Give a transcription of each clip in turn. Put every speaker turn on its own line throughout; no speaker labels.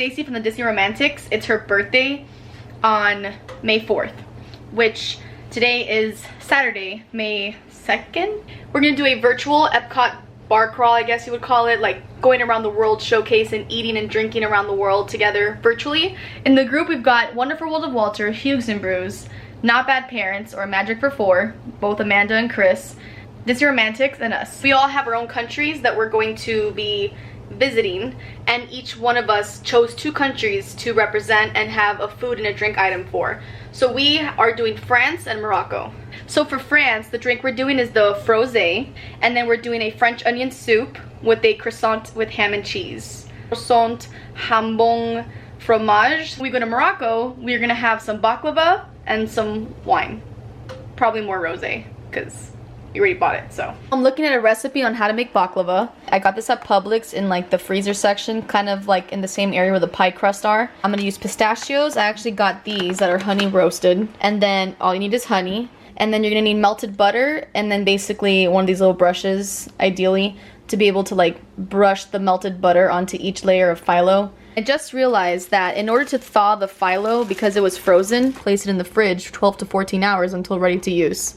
Stacy from the Disney Romantics. It's her birthday on May 4th, which today is Saturday, May 2nd. We're gonna do a virtual Epcot bar crawl, I guess you would call it, like going around the world showcase and eating and drinking around the world together virtually. In the group, we've got Wonderful World of Walter, Hughes and Brews, Not Bad Parents, or Magic for Four, both Amanda and Chris, Disney Romantics, and us. We all have our own countries that we're going to be visiting, and each one of us chose 2 countries to represent and have a food and a drink item for. So we are doing France and Morocco. So for France, the drink we're doing is the frosé, and then we're doing a French onion soup with a croissant with ham and cheese. Croissant, jambon, fromage. When we go to Morocco, we're gonna have some baklava and some wine. Probably more rosé, because you already bought it, so. I'm looking at a recipe on how to make baklava. I got this at Publix in like the freezer section, kind of like in the same area where the pie crust are. I'm gonna use pistachios. I actually got these that are honey roasted. And then all you need is honey. And then you're gonna need melted butter, and then basically one of these little brushes, ideally, to be able to like brush the melted butter onto each layer of phyllo. I just realized that in order to thaw the phyllo, because it was frozen, place it in the fridge for 12 to 14 hours until ready to use.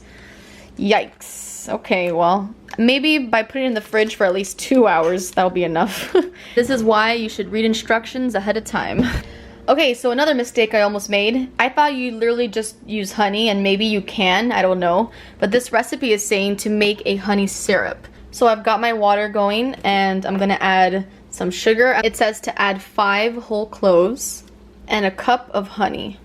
Yikes. Okay, well, maybe by putting it in the fridge for at least 2 hours, that'll be enough. This is why you should read instructions ahead of time. Okay, so another mistake I almost made. I thought you literally just use honey, and maybe you can, I don't know. But this recipe is saying to make a honey syrup. So I've got my water going, and I'm gonna add some sugar. It says to add 5 whole cloves and a cup of honey.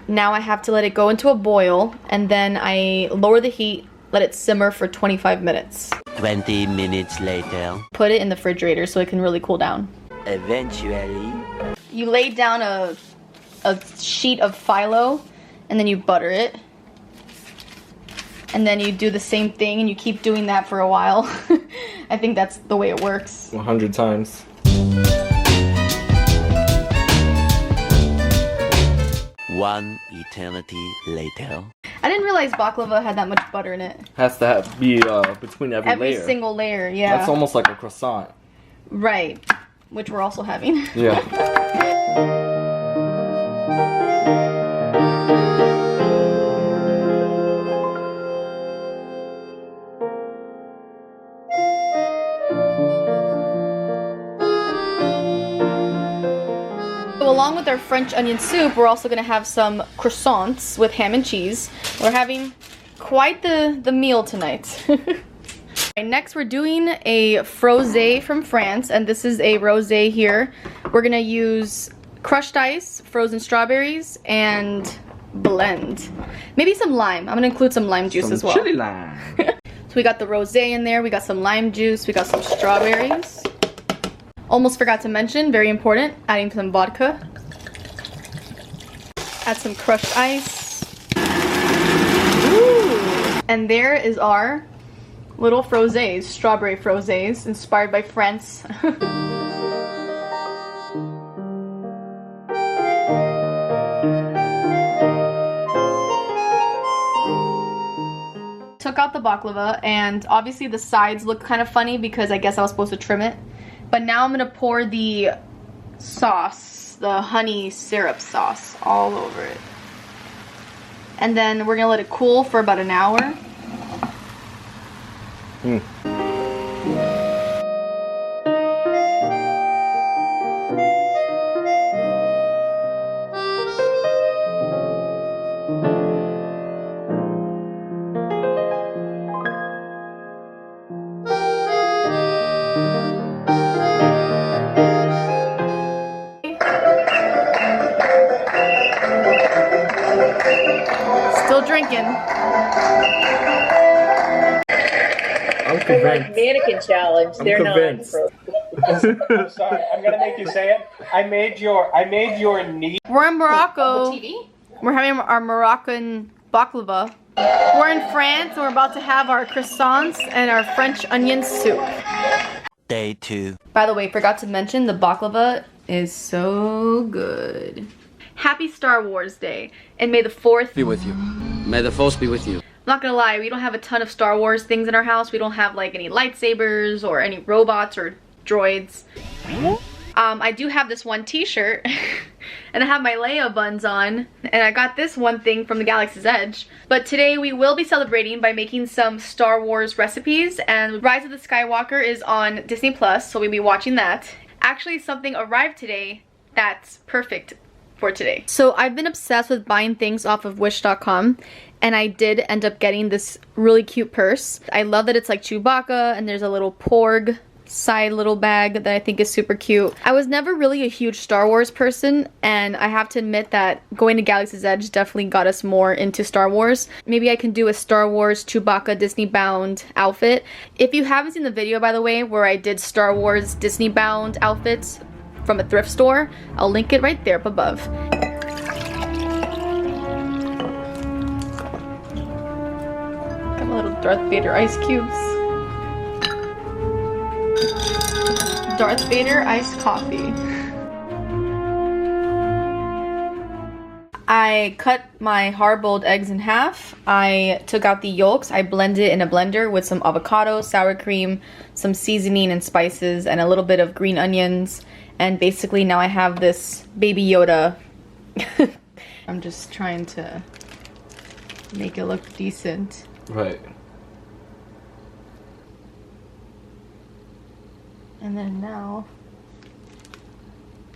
Now I have to let it go into a boil, and then I lower the heat, let it simmer for 25 minutes.
20 minutes later.
Put it in the refrigerator so it can really cool down.
Eventually.
You lay down a sheet of phyllo, and then you butter it. And then you do the same thing, and you keep doing that for a while. I think that's the way it works.
100 times.
One eternity later.
I didn't realize baklava had that much butter in it.
Has to be between every layer.
Every single layer, yeah.
That's almost like a croissant.
Right, which we're also having.
Yeah.
So along with our French onion soup, we're also gonna have some croissants with ham and cheese. We're having quite the meal tonight. Right, next we're doing a frosé from France, and this is a rosé here. We're gonna use crushed ice, frozen strawberries, and blend. Maybe some lime. I'm gonna include some lime juice as well.
Chili lime.
So we got the rosé in there, we got some lime juice, we got some strawberries. Almost forgot to mention, very important, adding some vodka. Add some crushed ice. Ooh. And there is our little frosés, strawberry frosés, inspired by France. Took out the baklava, and obviously the sides look kind of funny because I guess I was supposed to trim it. But now I'm gonna pour the sauce, the honey syrup sauce, all over it. And then we're gonna let it cool for about an hour. Still drinking.
I'm
Like
convinced.
mannequin challenge. They're
convinced.
I'm sorry, I'm gonna make you say it. I made your knee.
We're in Morocco.
TV?
We're having our Moroccan baklava. We're in France, and we're about to have our croissants and our French onion soup.
Day 2.
By the way, forgot to mention the baklava is so good. Happy Star Wars Day, and may the 4th
be with you. May the Force be with you.
Not gonna lie, we don't have a ton of Star Wars things in our house. We don't have like any lightsabers or any robots or droids. I do have this one t-shirt and I have my Leia buns on, and I got this one thing from the Galaxy's Edge. But today we will be celebrating by making some Star Wars recipes, and Rise of the Skywalker is on Disney Plus, so we'll be watching that. Actually, something arrived today that's perfect for today. So I've been obsessed with buying things off of wish.com, and I did end up getting this really cute purse. I love that it's like Chewbacca and there's a little porg side little bag that I think is super cute. I was never really a huge Star Wars person, and I have to admit that going to Galaxy's Edge definitely got us more into Star Wars. Maybe I can do a Star Wars Chewbacca Disney bound outfit. If you haven't seen the video, by the way, where I did Star Wars Disney bound outfits from a thrift store, I'll link it right there up above. Got my little Darth Vader ice cubes. Darth Vader iced coffee. I cut my hard-boiled eggs in half. I took out the yolks. I blended it in a blender with some avocado, sour cream, some seasoning and spices, and a little bit of green onions. And basically now I have this Baby Yoda. I'm just trying to make it look decent.
Right.
And then now,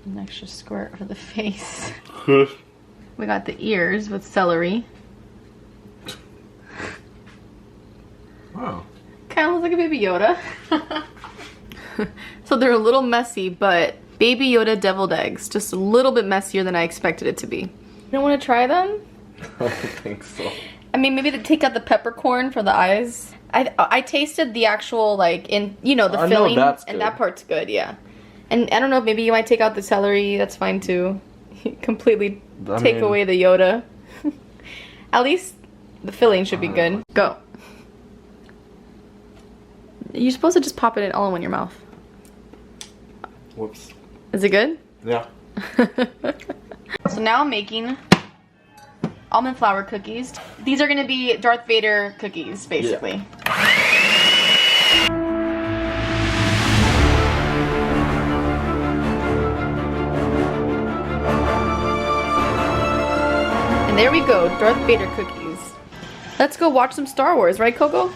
an extra squirt for the face. We got the ears with celery.
Wow.
Kind of looks like a Baby Yoda. So they're a little messy, but Baby Yoda deviled eggs. Just a little bit messier than I expected it to be. You don't want to try them?
I don't think so.
I mean, maybe to take out the peppercorn for the eyes. I tasted the actual, like, in, you know, the filling.
know that's good.
And that part's good, yeah. And I don't know, maybe you might take out the celery. That's fine too. Completely take away the Yoda. At least the filling should be good. Go. You're supposed to just pop it all in your mouth.
Whoops.
Is it good?
Yeah.
So now I'm making almond flour cookies. These are gonna be Darth Vader cookies, basically.
Yeah.
And there we go, Darth Vader cookies. Let's go watch some Star Wars, right, Coco?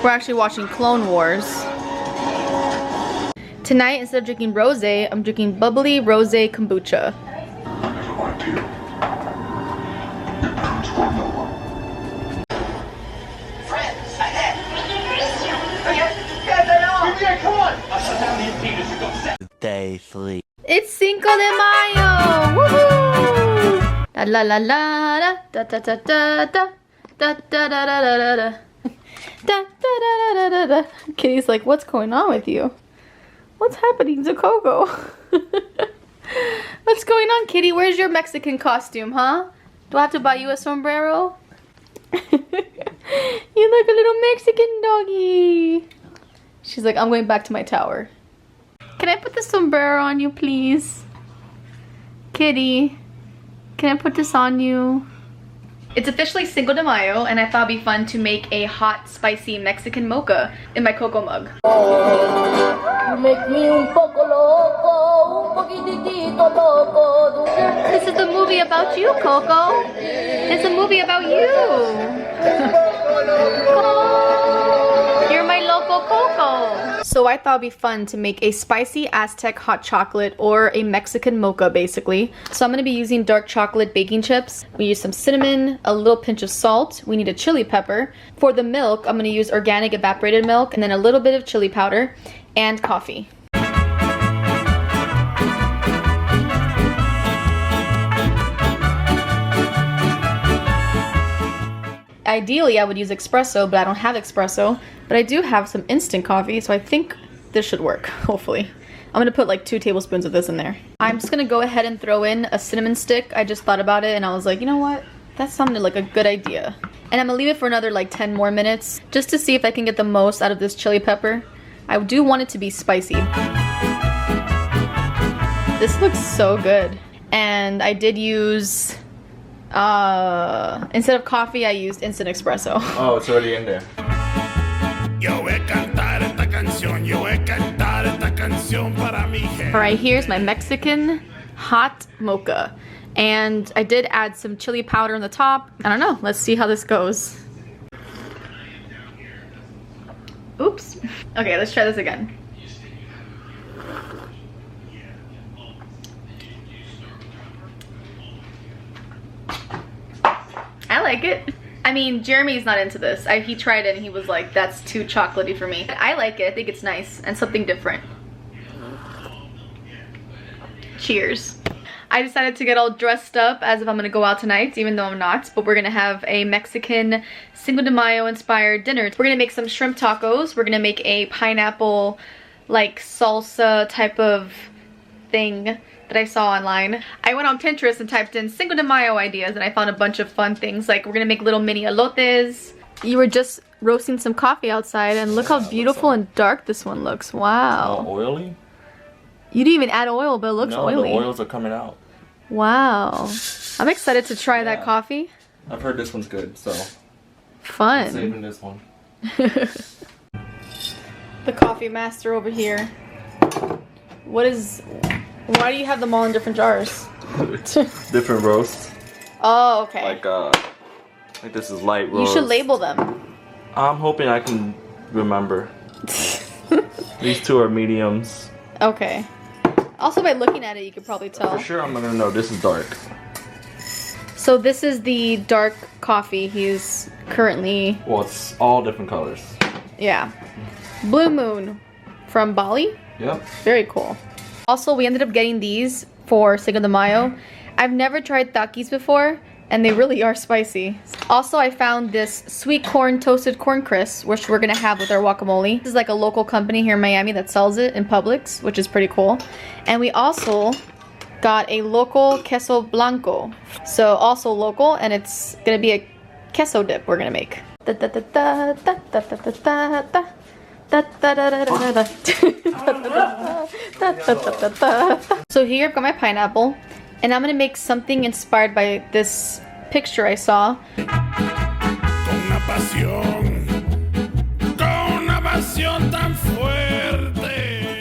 We're actually watching Clone Wars. Tonight, instead of drinking rosé, I'm drinking bubbly rosé kombucha.
Day 3.
It's Cinco de Mayo! Woohoo! La la la la da da da da da da da da da da da da da da da. Kitty's like, what's going on with you? What's happening to Coco? What's going on, Kitty? Where's your Mexican costume, huh? Do I have to buy you a sombrero? You look a little Mexican doggy. She's like, I'm going back to my tower. Can I put the sombrero on you, please? Kitty, can I put this on you? It's officially Cinco de Mayo, and I thought it'd be fun to make a hot, spicy Mexican mocha in my cocoa mug.
You make me un poco loco, un poquitito loco.
This is a movie about you, Coco. It's a movie about you. You're my loco Coco. So I thought it'd be fun to make a spicy Aztec hot chocolate or a Mexican mocha, basically. So I'm gonna be using dark chocolate baking chips. We use some cinnamon, a little pinch of salt. We need a chili pepper. For the milk, I'm gonna use organic evaporated milk and then a little bit of chili powder and coffee. Ideally, I would use espresso, but I don't have espresso. But I do have some instant coffee, so I think this should work, hopefully. I'm gonna put like 2 tablespoons of this in there. I'm just gonna go ahead and throw in a cinnamon stick. I just thought about it and I was like, you know what? That sounded like a good idea. And I'm gonna leave it for another like 10 more minutes, just to see if I can get the most out of this chili pepper. I do want it to be spicy. This looks so good. And I did use, instead of coffee, I used instant espresso.
Oh, it's already in there.
Alright, here's my Mexican hot mocha. And I did add some chili powder on the top. I don't know, let's see how this goes. Oops. Okay, let's try this again. I like it. I mean, Jeremy's not into this. He tried it and he was like, that's too chocolatey for me. I like it. I think it's nice and something different. Cheers. I decided to get all dressed up as if I'm gonna go out tonight, even though I'm not. But we're gonna have a Mexican Cinco de Mayo inspired dinner. We're gonna make some shrimp tacos. We're gonna make a pineapple like salsa type of thing that I saw online. I went on Pinterest and typed in Cinco de Mayo ideas and I found a bunch of fun things. Like we're gonna make little mini elotes. You were just roasting some coffee outside and look how beautiful and dark this one looks. Wow.
Oily?
You didn't even add oil, but it looks oily.
No, the oils are coming out.
Wow. I'm excited to try that coffee.
I've heard this one's good, so
fun.
I'm saving this one.
The coffee master over here. Why do you have them all in different jars?
Different roasts.
Oh, okay.
Like this is light roast.
You should label them.
I'm hoping I can remember. These two are mediums.
Okay. Also, by looking at it, you could probably tell.
For sure, I'm gonna know this is dark.
So this is the dark coffee he's currently...
Well, it's all different colors.
Yeah. Blue Moon from Bali.
Yep.
Very cool. Also, we ended up getting these for Cinco de Mayo. I've never tried takis before, and they really are spicy. Also, I found this sweet corn toasted corn crisps, which we're gonna have with our guacamole. This is like a local company here in Miami that sells it in Publix, which is pretty cool. And we also got a local queso blanco. So also local, and it's gonna be a queso dip we're gonna make. So here I've got my pineapple, and I'm gonna make something inspired by this picture I saw.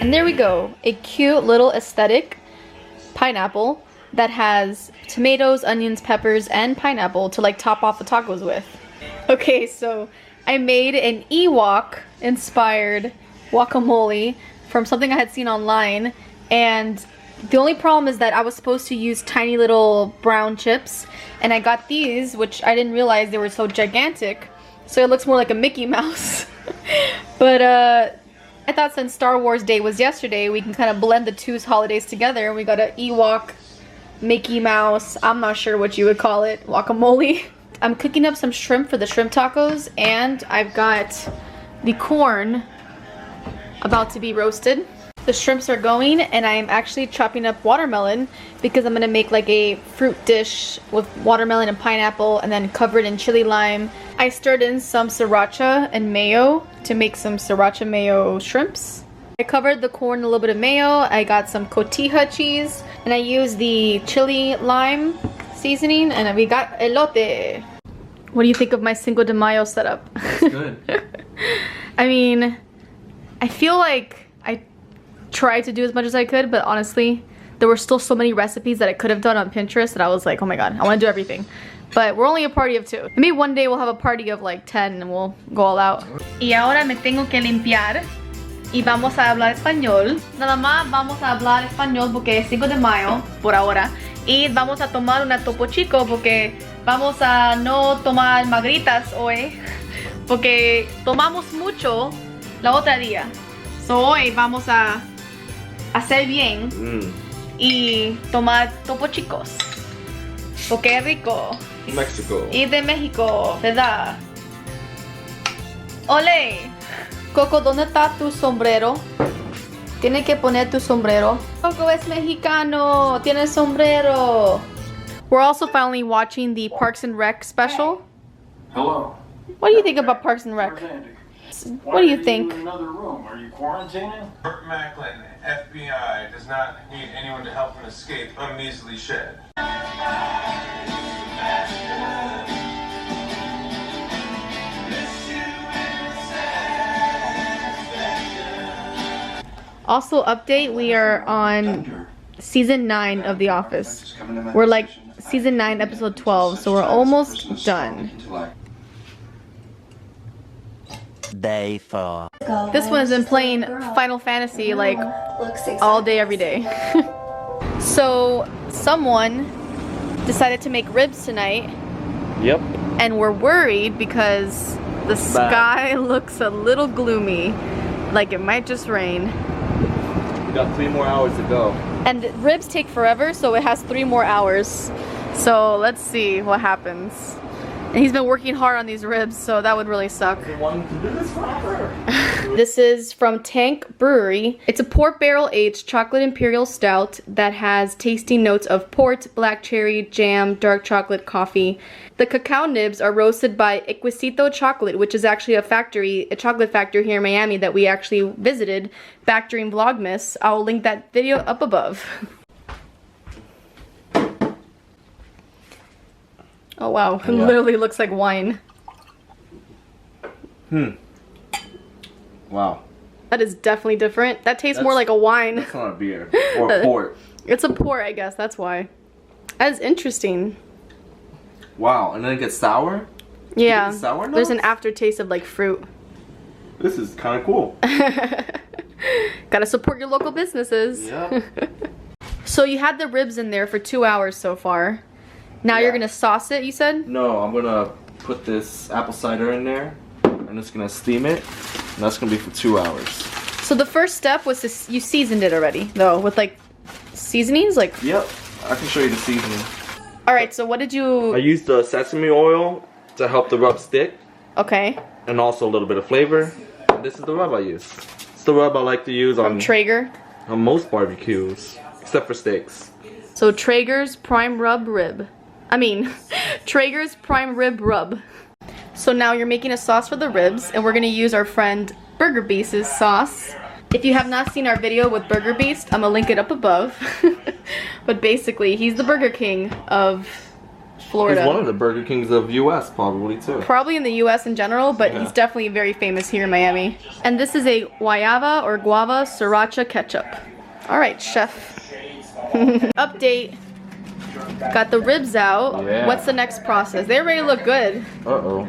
And there we go, a cute little aesthetic pineapple that has tomatoes, onions, peppers, and pineapple to like top off the tacos with. Okay, so I made an Ewok inspired guacamole from something I had seen online, and the only problem is that I was supposed to use tiny little brown chips, and I got these, which I didn't realize they were so gigantic, so it looks more like a Mickey Mouse. But I thought since Star Wars Day was yesterday, we can kind of blend the two holidays together, and we got an Ewok, Mickey Mouse, I'm not sure what you would call it, guacamole. I'm cooking up some shrimp for the shrimp tacos, and I've got the corn about to be roasted. The shrimps are going, and I am actually chopping up watermelon because I'm gonna make like a fruit dish with watermelon and pineapple and then cover it in chili lime. I stirred in some sriracha and mayo to make some sriracha mayo shrimps. I covered the corn in a little bit of mayo. I got some cotija cheese, and I used the chili lime seasoning, and we got elote. What do you think of my Cinco de Mayo setup?
It's good.
I mean, I feel like I tried to do as much as I could, but honestly, there were still so many recipes that I could have done on Pinterest that I was like, oh my god, I want to do everything. But we're only a party of 2. Maybe one day we'll have a party of like 10 and we'll go all out. Y ahora me tengo que limpiar y vamos a hablar español. Nada más vamos a hablar español porque es 5 de mayo por ahora. Y vamos a tomar una topo chico porque vamos a no tomar magritas hoy porque tomamos mucho la otra día. So hoy vamos a hacer bien y tomar topo chicos porque es rico.
Mexico.
Y de México, ¿verdad? ¡Ole! Coco, ¿dónde está tu sombrero? Tienes que poner tu sombrero. Coco es mexicano. Tiene sombrero. We're also finally watching the Parks and Rec special.
Hello.
What do you think about Parks and Rec?
Where's Andy?
What do you think?
Why are you in another room? Are you quarantining?
Burt Macklin, FBI, does not need anyone to help him escape a measly shed.
Also, update, we are on season 9 of The Office. We're like season 9, episode 12, so we're almost done.
Day 4.
This one has been playing Final Fantasy like all day, every day. So, someone decided to make ribs tonight.
Yep.
And we're worried because the sky looks a little gloomy, like it might just rain.
We got 3 more hours to go.
And ribs take forever, so it has 3 more hours. So let's see what happens. And he's been working hard on these ribs, so that would really suck.
I've been wanting to do this forever.
This is from Tank Brewery. It's a port barrel aged chocolate imperial stout that has tasty notes of port, black cherry, jam, dark chocolate, coffee. The cacao nibs are roasted by Exquisito Chocolate, which is actually a chocolate factory here in Miami that we actually visited back during Vlogmas. I'll link that video up above. Oh wow, it literally looks like wine.
Wow.
That is definitely different. That tastes more like a wine.
That's not a beer. Or a port.
It's a port, I guess, that's why. That is interesting.
Wow, and then it gets sour?
Yeah,
the sour
there's an
notes?
aftertaste of like fruit.
This is kind of cool.
Gotta support your local businesses.
Yeah.
So you had the ribs in there for 2 hours so far. Now you're gonna sauce it, you said?
No, I'm gonna put this apple cider in there. I'm just gonna steam it. And that's gonna be for 2 hours.
So the first step was you seasoned it already, though, with like seasonings? Like.
Yep, I can show you the seasoning.
Alright, so what did you...
I used the sesame oil to help the rub stick.
Okay.
And also a little bit of flavor. And this is the rub I use. It's the rub I like to use on
Traeger?
On most barbecues, except for steaks.
So Traeger's Prime Rub Rib. Traeger's Prime Rib Rub. So now you're making a sauce for the ribs, and we're gonna use our friend Burger Beast's sauce. If you have not seen our video with Burger Beast, I'm gonna link it up above. But basically, he's the Burger King of Florida.
He's one of the Burger Kings of US, probably too.
Probably in the US in general, but he's definitely very famous here in Miami. And this is a guayaba or guava sriracha ketchup. Alright, chef. Update. Got the ribs out.
Yeah.
What's the next process? They already look good.
Uh-oh.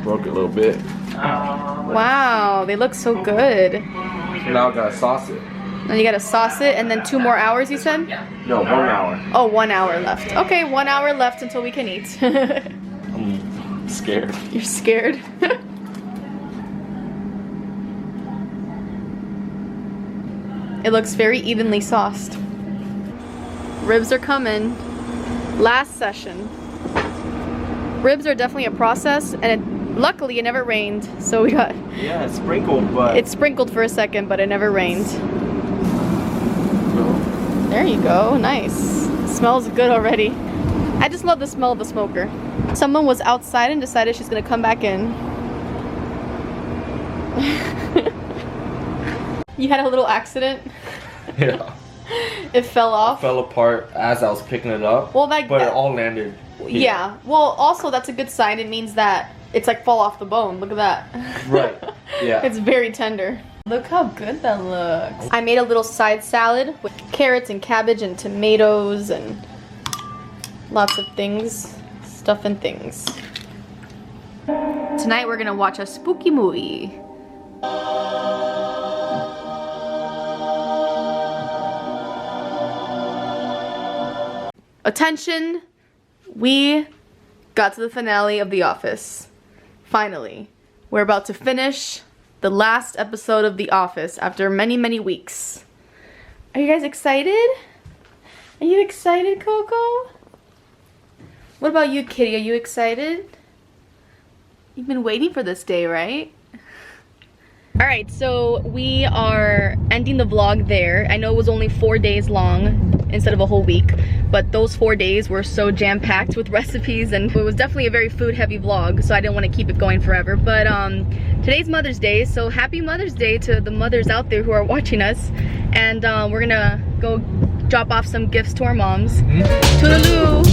Broke it a little bit.
Wow, they look so good.
Now I gotta sauce it.
And you gotta sauce it, and then 2 more hours, you said?
No, 1 hour.
Oh, 1 hour left. Okay, 1 hour left until we can eat.
I'm scared.
You're scared? It looks very evenly sauced. Ribs are coming. Last session. Ribs are definitely a process, and luckily it never rained, so we got...
Yeah, it's sprinkled, but...
It sprinkled for a second, but it never rained. There you go, nice. Smells good already. I just love the smell of the smoker. Someone was outside and decided she's gonna come back in. You had a little accident?
Yeah.
It fell off?
It fell apart as I was picking it up.
Well,
but it all landed here.
Yeah. Well, also that's a good sign. It means that it's like fall off the bone. Look at that.
Right. Yeah.
It's very tender. Look how good that looks. I made a little side salad with carrots and cabbage and tomatoes and lots of things. Stuff and things. Tonight we're gonna watch a spooky movie. Attention, we got to the finale of The Office. Finally. We're about to finish the last episode of The Office after many, many weeks. Are you guys excited? Are you excited, Coco? What about you, Kitty? Are you excited? You've been waiting for this day, right? Alright, so we are ending the vlog there. I know it was only 4 days long instead of a whole week, but those 4 days were so jam-packed with recipes, and it was definitely a very food-heavy vlog, so I didn't want to keep it going forever. But today's Mother's Day, so happy Mother's Day to the mothers out there who are watching us. And we're gonna go drop off some gifts to our moms. Toodaloo!